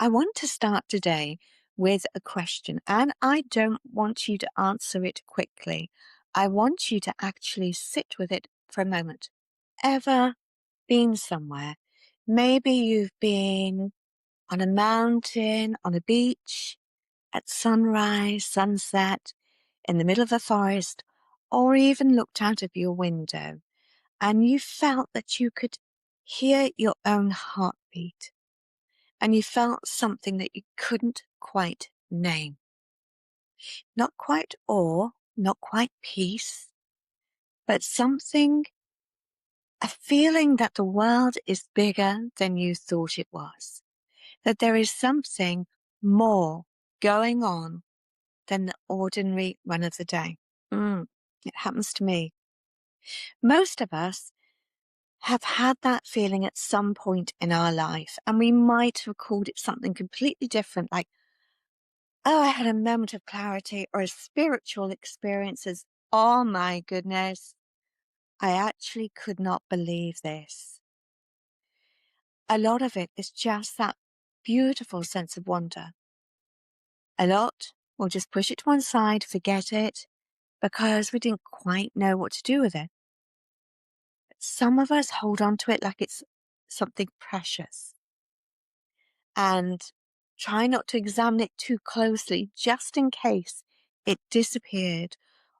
I want to start today with a question, and I don't want you to answer it quickly. I want you to actually sit with it for a moment. Ever been somewhere? Maybe you've been on a mountain, on a beach, at sunrise, sunset, in the middle of a forest, or even looked out of your window, and you felt that you could hear your own heartbeat. And you felt something that you couldn't quite name. Not quite awe, not quite peace, but something, a feeling that the world is bigger than you thought it was. That there is something more going on than the ordinary run of the day. It happens to me. Most of us have had that feeling at some point in our life, and we might have called it something completely different, like, oh, I had a moment of clarity or a spiritual experiences. Oh my goodness. I actually could not believe this. A lot of it is just that beautiful sense of wonder. A lot we'll just push it to one side, forget it, because we didn't quite know what to do with it. But some of us hold on to it like it's something precious and try not to examine it too closely just in case it disappeared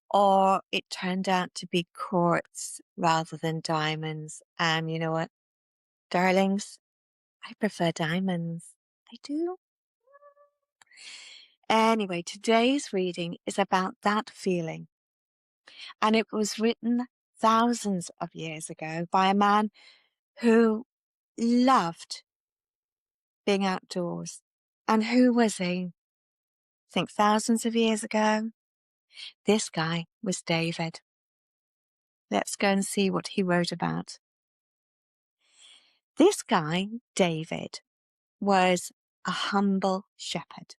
or it turned out to be quartz rather than diamonds. And you know what, darlings? I prefer diamonds. I do. Anyway, today's reading is about that feeling. And it was written thousands of years ago by a man who loved being outdoors. And who was he? Think thousands of years ago? This guy was David. Let's go and see what he wrote about. This guy, David, was a humble shepherd.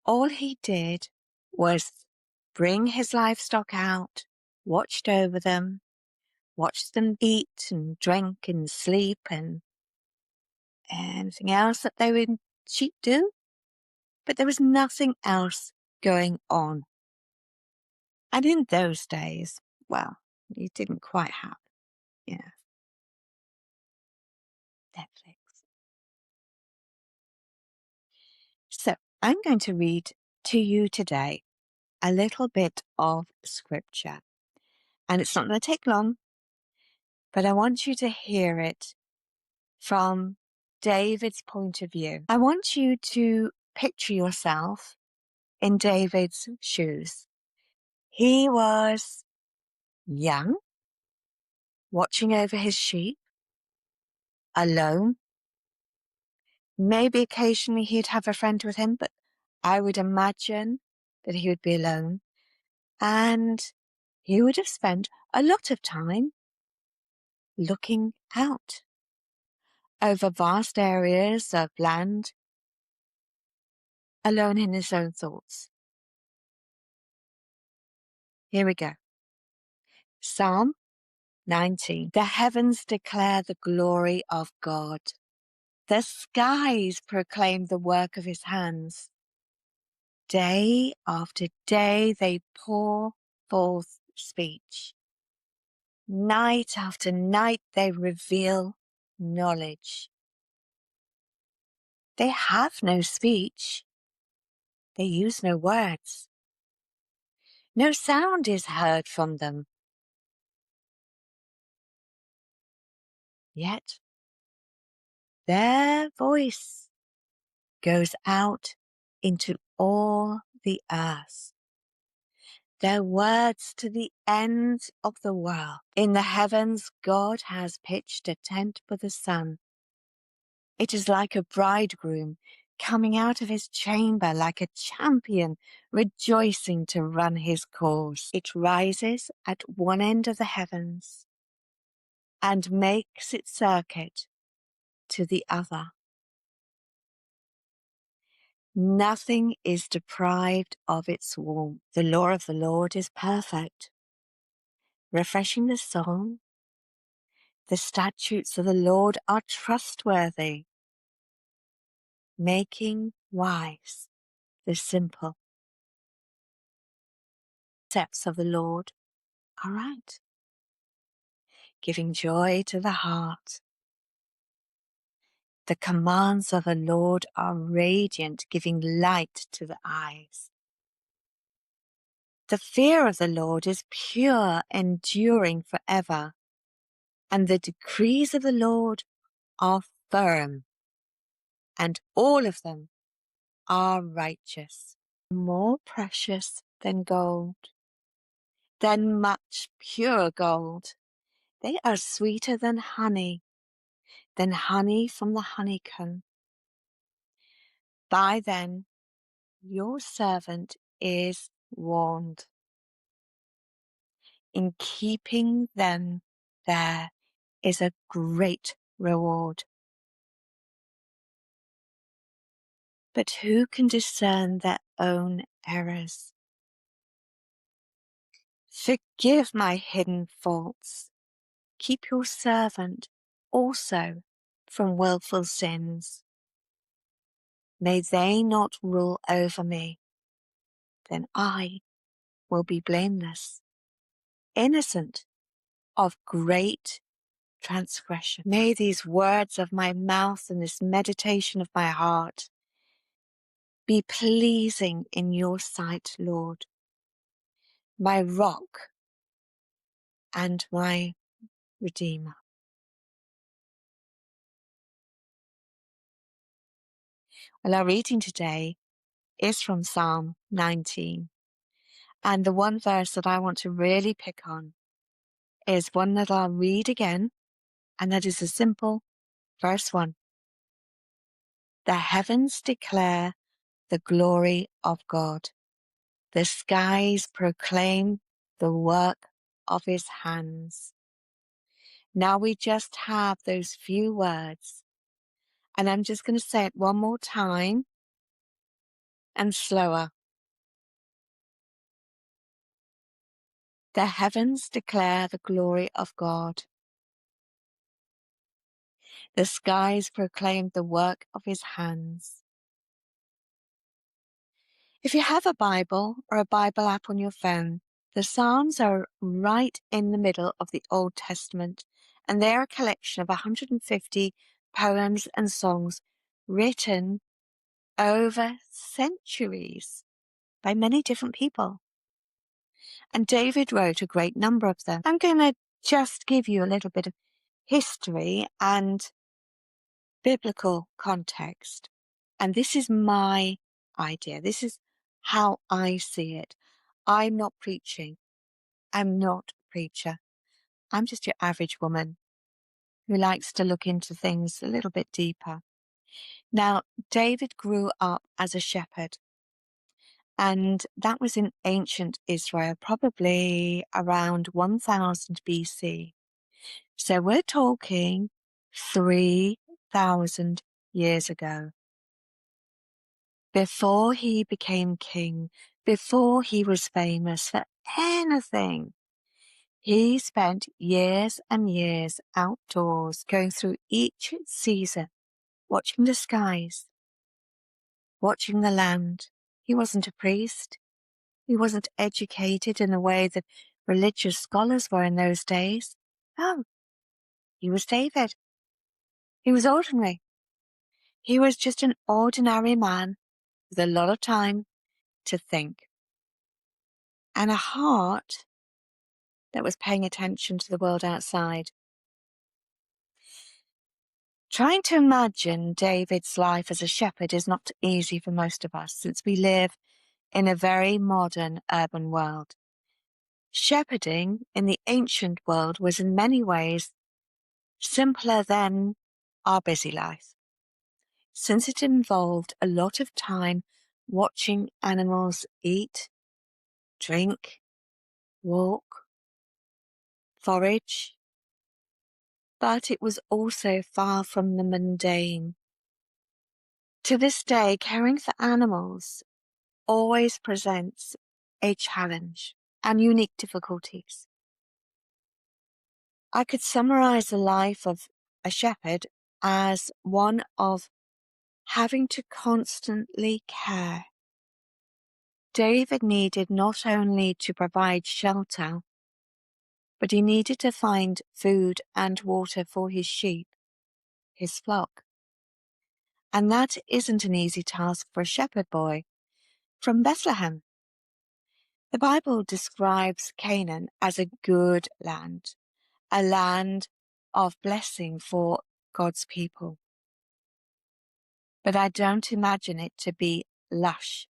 All he did was bring his livestock out, watched over them, watched them eat and drink and sleep and anything else that sheep do. But there was nothing else going on. And in those days, well, you didn't quite have, you know, Netflix. So I'm going to read to you today a little bit of scripture. And it's not going to take long, but I want you to hear it from David's point of view. I want you to picture yourself in David's shoes. He was young, watching over his sheep, alone. Maybe occasionally he'd have a friend with him, but I would imagine that he would be alone. And he would have spent a lot of time looking out over vast areas of land, alone in his own thoughts. Here we go. Psalm 19. The heavens declare the glory of God. The skies proclaim the work of his hands. Day after day they pour forth speech. Night after night they reveal knowledge. They have no speech. They use no words. No sound is heard from them. Yet their voice goes out into all the earth. Their words to the ends of the world. In the heavens, God has pitched a tent for the sun. It is like a bridegroom coming out of his chamber, like a champion rejoicing to run his course. It rises at one end of the heavens and makes its circuit to the other. Nothing is deprived of its warmth. The law of the Lord is perfect, refreshing the soul. The statutes of the Lord are trustworthy, making wise the simple. Steps of the Lord are right, giving joy to the heart. The commands of the Lord are radiant, giving light to the eyes. The fear of the Lord is pure, enduring forever, and the decrees of the Lord are firm, and all of them are righteous. More precious than gold, than much pure gold. They are sweeter than honey from the honeycomb. By them your servant is warned. In keeping them there is a great reward. But who can discern their own errors? Forgive my hidden faults. Keep your servant also from willful sins. May they not rule over me. Then I will be blameless, innocent of great transgression. May these words of my mouth and this meditation of my heart be pleasing in your sight, Lord, my rock and my Redeemer. Well, our reading today is from Psalm 19. And the one verse that I want to really pick on is one that I'll read again, and that is a simple verse 1. The heavens declare the glory of God. The skies proclaim the work of his hands. Now we just have those few words, and I'm just going to say it one more time and slower. The heavens declare the glory of God. The skies proclaim the work of his hands. If you have a Bible or a Bible app on your phone, the Psalms are right in the middle of the Old Testament, and they're a collection of 150 poems and songs written over centuries by many different people. And David wrote a great number of them. I'm going to just give you a little bit of history and biblical context. And this is my idea. This is how I see it. I'm not preaching. I'm not a preacher. I'm just your average woman who likes to look into things a little bit deeper. Now, David grew up as a shepherd, and that was in ancient Israel, probably around 1000 BC. So we're talking 3,000 years ago. Before he became king, before he was famous for anything, he spent years and years outdoors, going through each season, watching the skies, watching the land. He wasn't a priest. He wasn't educated in the way that religious scholars were in those days. No, he was David. He was ordinary. He was just an ordinary man with a lot of time to think and a heart that was paying attention to the world outside. Trying to imagine David's life as a shepherd is not easy for most of us, since we live in a very modern urban world. Shepherding in the ancient world was in many ways simpler than our busy life, since it involved a lot of time watching animals eat, drink, walk, forage. But it was also far from the mundane. To this day, caring for animals always presents a challenge and unique difficulties. I could summarize the life of a shepherd as one of having to constantly care. David needed not only to provide shelter, but he needed to find food and water for his sheep, his flock. And that isn't an easy task for a shepherd boy from Bethlehem. The Bible describes Canaan as a good land, a land of blessing for God's people. But I don't imagine it to be lush.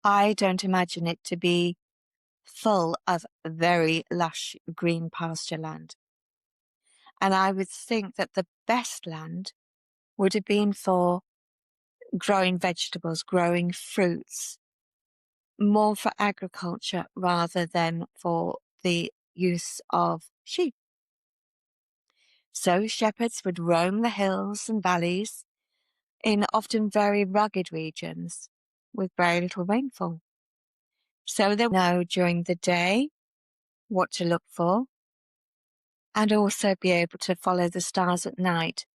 I don't imagine it to be full of very lush green pasture land. And I would think that the best land would have been for growing vegetables, growing fruits, more for agriculture rather than for the use of sheep. So shepherds would roam the hills and valleys in often very rugged regions with very little rainfall. So they would know during the day what to look for and also be able to follow the stars at night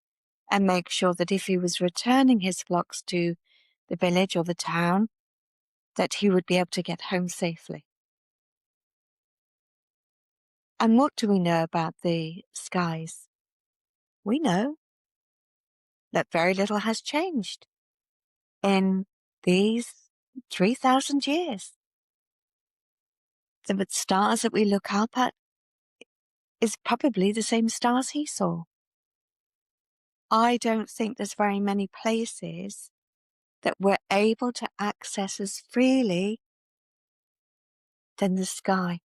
and make sure that if he was returning his flocks to the village or the town, that he would be able to get home safely. And what do we know about the skies? We know that very little has changed in these 3,000 years. The stars that we look up at is probably the same stars he saw. I don't think there's very many places that we're able to access as freely than the sky.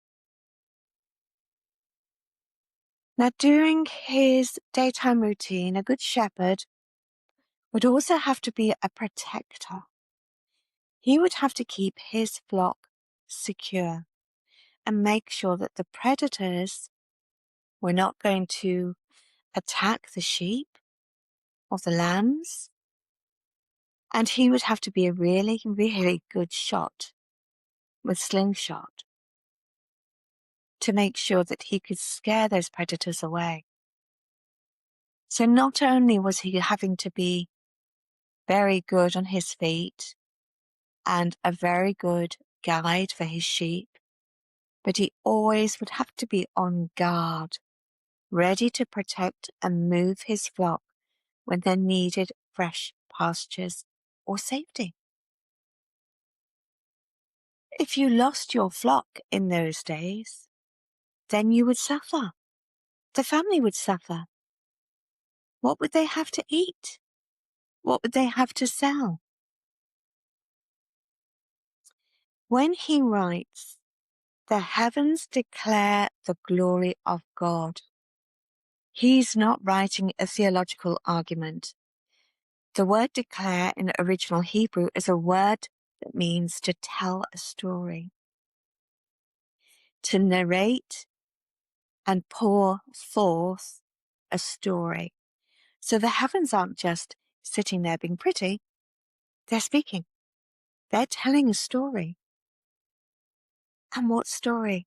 Now, during his daytime routine, a good shepherd would also have to be a protector. He would have to keep his flock secure and make sure that the predators were not going to attack the sheep or the lambs. And he would have to be a really, really good shot with slingshot to make sure that he could scare those predators away. So not only was he having to be very good on his feet and a very good guide for his sheep, but he always would have to be on guard, ready to protect and move his flock when they needed fresh pastures or safety. If you lost your flock in those days, then you would suffer. The family would suffer. What would they have to eat? What would they have to sell? When he writes, "The heavens declare the glory of God," he's not writing a theological argument. The word declare in original Hebrew is a word that means to tell a story, to narrate and pour forth a story. So the heavens aren't just sitting there being pretty, they're speaking. They're telling a story. And what story?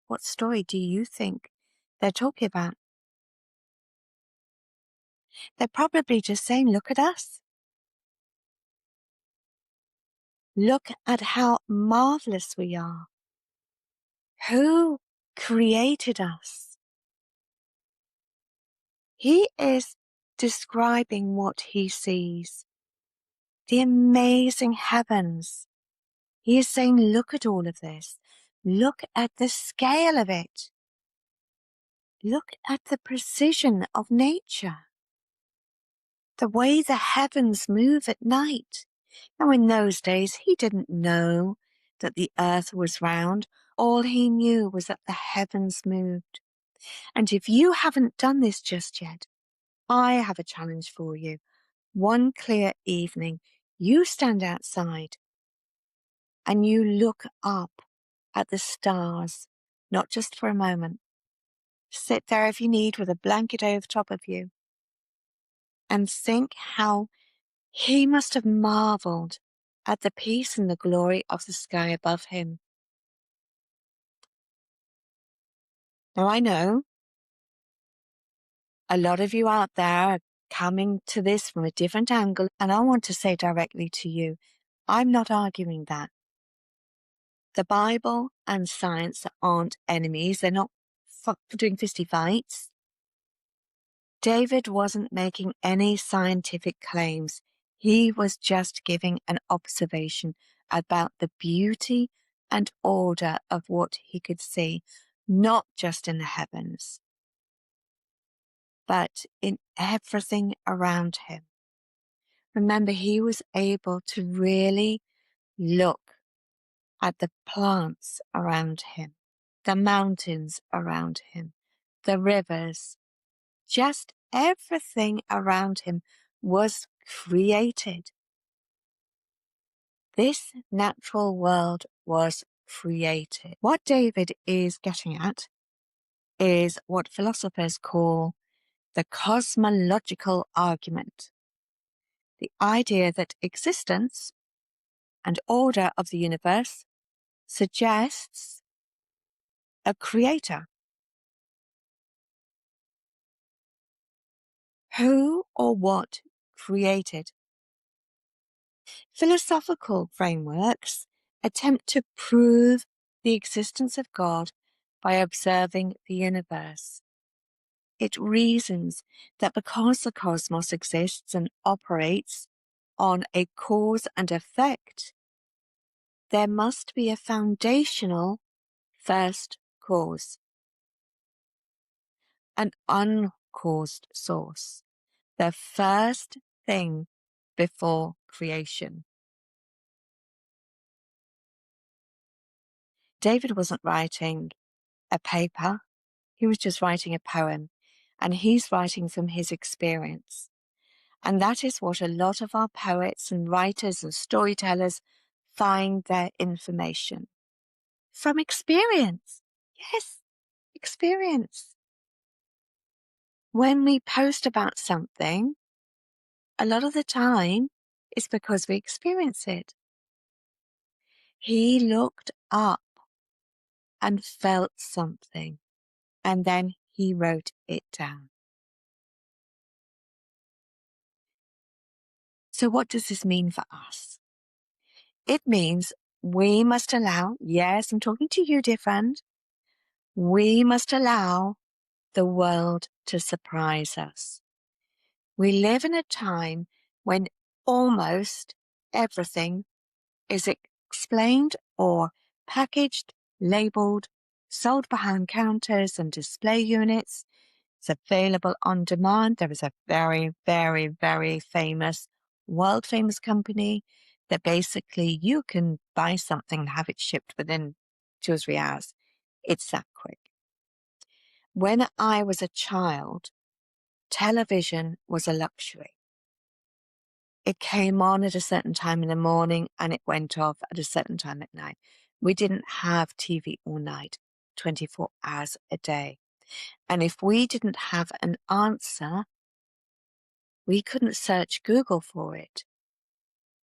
What story do you think they're talking about? They're probably just saying, look at us. Look at how marvelous we are. Who created us? He is describing what he sees. The amazing heavens. He is saying, look at all of this. Look at the scale of it. Look at the precision of nature. The way the heavens move at night. Now, in those days, he didn't know that the earth was round. All he knew was that the heavens moved. And if you haven't done this just yet, I have a challenge for you. One clear evening, you stand outside and you look up at the stars, not just for a moment. Sit there if you need with a blanket over top of you and think how he must have marveled at the peace and the glory of the sky above him. Now, I know a lot of you out there are coming to this from a different angle, and I want to say directly to you, I'm not arguing that. The Bible and science aren't enemies. They're not doing fisty fights. David wasn't making any scientific claims. He was just giving an observation about the beauty and order of what he could see, not just in the heavens, but in everything around him. Remember, he was able to really look at the plants around him, the mountains around him, the rivers, just everything around him was created. This natural world was created. What David is getting at is what philosophers call the cosmological argument. The idea that existence and order of the universe suggests a creator. Who or what created? Philosophical frameworks attempt to prove the existence of God by observing the universe. It reasons that because the cosmos exists and operates on a cause and effect, there must be a foundational first cause, an uncaused source, the first thing before creation. David wasn't writing a paper, he was just writing a poem, and he's writing from his experience. And that is what a lot of our poets and writers and storytellers find their information. From experience. Yes, experience. When we post about something, a lot of the time it's because we experience it. He looked up and felt something, and then he wrote it down. So what does this mean for us? It means we must allow, yes, I'm talking to you, dear friend, we must allow the world to surprise us. We live in a time when almost everything is explained or packaged, labelled, sold behind counters and display units. It's available on demand. There is a very, very, very famous, world famous company that basically you can buy something and have it shipped within 2 or 3 hours. It's that quick. When I was a child, television was a luxury. It came on at a certain time in the morning and it went off at a certain time at night. We didn't have TV all night, 24 hours a day. And if we didn't have an answer, we couldn't search Google for it.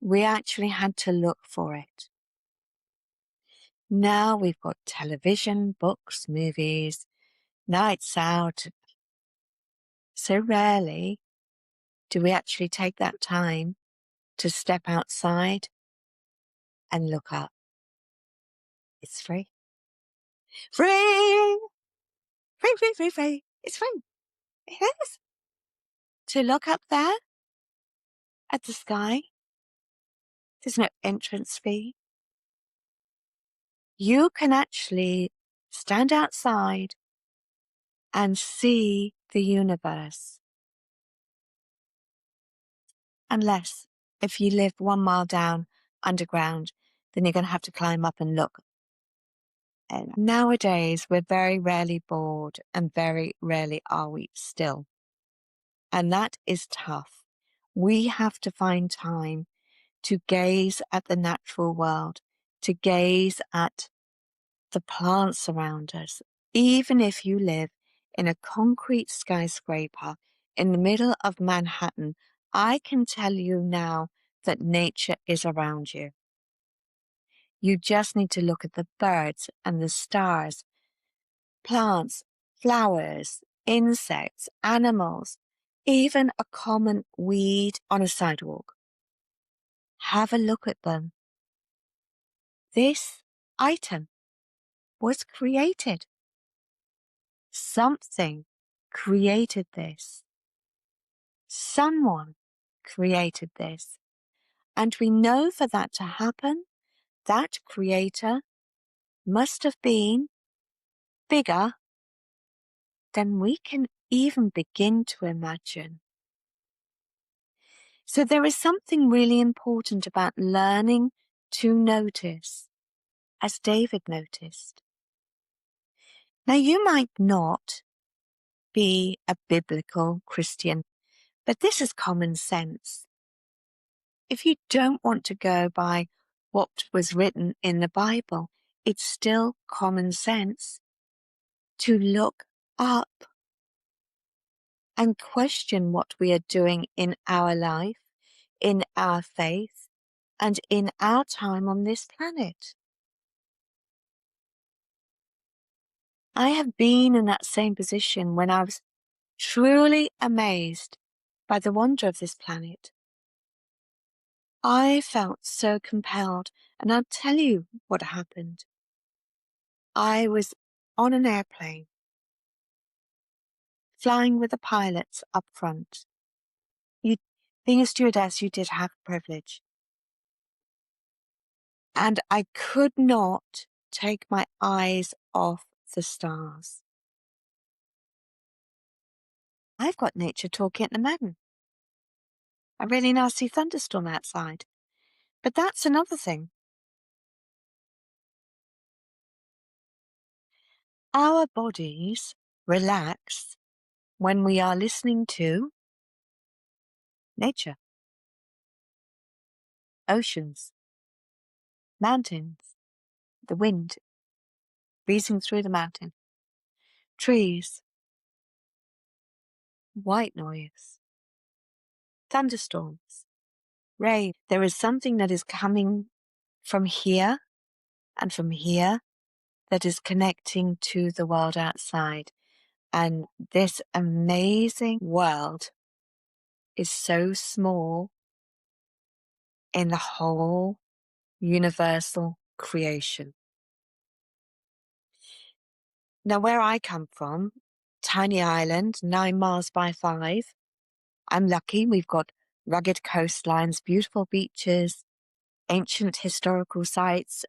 We actually had to look for it. Now we've got television, books, movies, nights out. So rarely do we actually take that time to step outside and look up. It's free. Free! Free, free, free, free. It's free. It is. To look up there at the sky, there's no entrance fee. You can actually stand outside and see the universe. Unless if you live 1 mile down underground, then you're going to have to climb up and look. And nowadays, we're very rarely bored and very rarely are we still. And that is tough. We have to find time to gaze at the natural world, to gaze at the plants around us. Even if you live in a concrete skyscraper in the middle of Manhattan, I can tell you now that nature is around you. You just need to look at the birds and the stars, plants, flowers, insects, animals. even a common weed on a sidewalk. Have a look at them. This item was created. Something created this. Someone created this. And we know for that to happen, that creator must have been bigger than we can even begin to imagine. So there is something really important about learning to notice, as David noticed. Now, you might not be a biblical Christian, but this is common sense. If you don't want to go by what was written in the Bible, it's still common sense to look up and question what we are doing in our life, in our faith, and in our time on this planet. I have been in that same position when I was truly amazed by the wonder of this planet. I felt so compelled, and I'll tell you what happened. I was on an airplane, flying with the pilots up front. Being a stewardess, you did have privilege. And I could not take my eyes off the stars. I've got nature talking at the moment. A really nasty thunderstorm outside. But that's another thing. Our bodies relax when we are listening to nature, oceans, mountains, the wind breezing through the mountain, trees, white noise, thunderstorms, rain. There is something that is coming from here and from here that is connecting to the world outside. And this amazing world is so small in the whole universal creation. Now, where I come from, tiny island, 9 miles by 5, I'm lucky we've got rugged coastlines, beautiful beaches, ancient historical sites,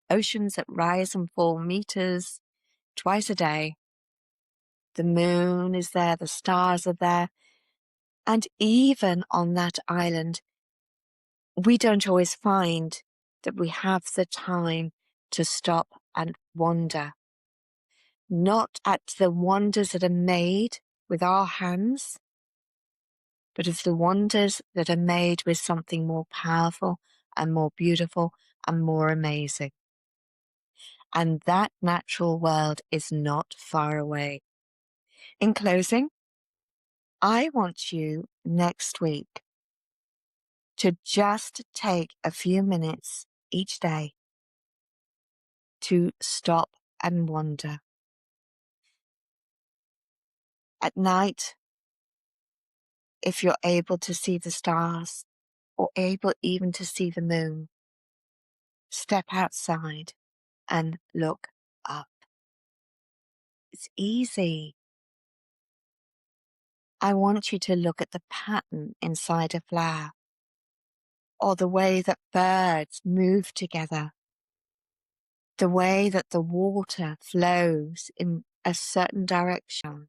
oceans that rise and fall meters twice a day. The moon is there, the stars are there. And even on that island, we don't always find that we have the time to stop and wonder. Not at the wonders that are made with our hands, but of the wonders that are made with something more powerful and more beautiful and more amazing. And that natural world is not far away. In closing, I want you next week to just take a few minutes each day to stop and wonder. At night, if you're able to see the stars or able even to see the moon, step outside and look up. It's easy. I want you to look at the pattern inside a flower, or the way that birds move together, the way that the water flows in a certain direction.